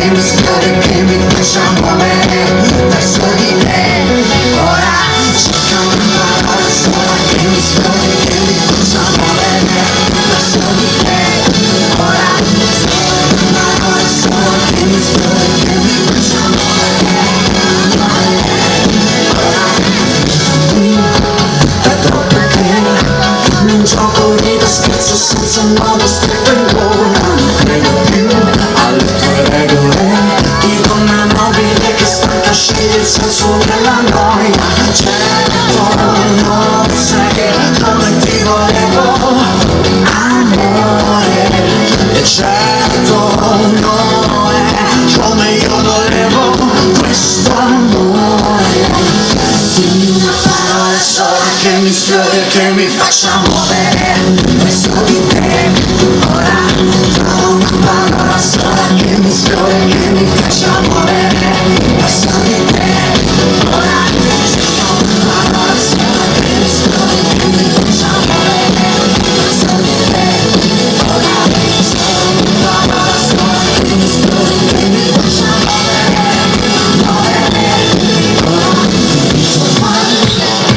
che mi sfiora e che mi faccia muovere verso di te. Ora cerca una parola sola che mi sfiora e che mi faccia muovere verso di te. Ora cerca una parola sola che mi sfiora e che mi faccia muovere. È troppo che non gioco rido scherzo senza un modo stretto in gola. Non credo più alle tue regole di donna nobile che stanca sceglie il senso della noia. Certo non sei come ti volevo, amore, e certo non è come io volevo questo amore. Dimmi una parola sola che mi sfiori e che mi faccia muovere verso di te. Ora trovo una parola sola che mi sfiori e che mi faccia muovere verso di te. Ora trovo una parola sola che mi sfiori e che mi faccia muovere verso di te. Ora trovo una parola sola che mi sfiori e che mi faccia muovere.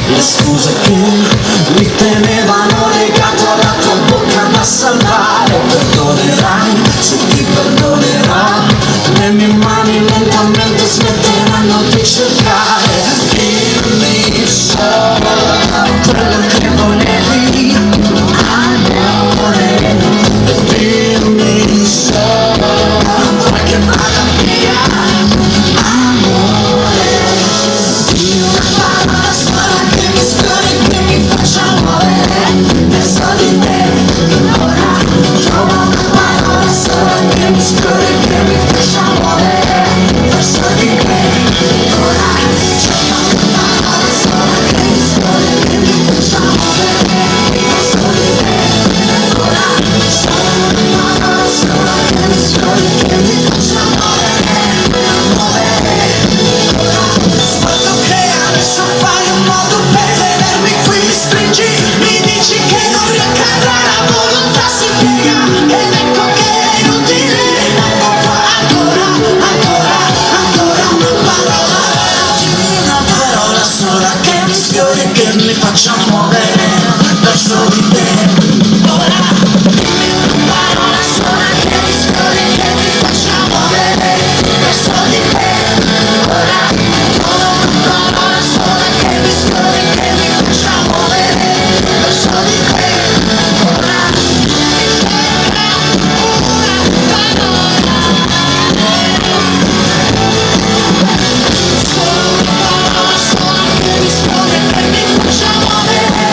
Le scuse che mi tenevano legato alla tua bocca da salvare. Perdonerai se ti perdonerò. Le mie mani lentamente smetteranno di cercare. Dimmi solo quello che volevi, amore. Dimmi solo vuoi che vada via, amore. Dimmi una parola sola che mi sfiori e che mi faccia muovere verso di te. Ora trovo una parola sola che mi sfiori e che mi faccia muovere verso di te. Ora cerco una parola sola che mi sfiori e che mi faccia muovere verso di te. Ora cerco una parola sola che mi sfiori e che mi faccia muovere. Aspetto che adesso fai un modo per tenermi qui, mi stringi, mi dici che non riaccadrà, la volontà si piega ed ecco che è inutile. Ancora una parola. Dimmi una parola sola che mi sfiori e che mi faccia muovere verso di te. Ora dimmi una parola sola che mi sfiori e che mi faccia muovere verso di te. Ora trovo una parola sola che mi sfiori e che mi faccia muovere verso di te. Ora solo una parola sola che mi sfiori e che mi faccia muovere.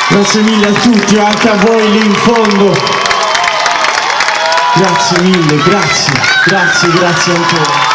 Grazie mille a tutti, anche a voi lì in fondo. Grazie mille, grazie ancora.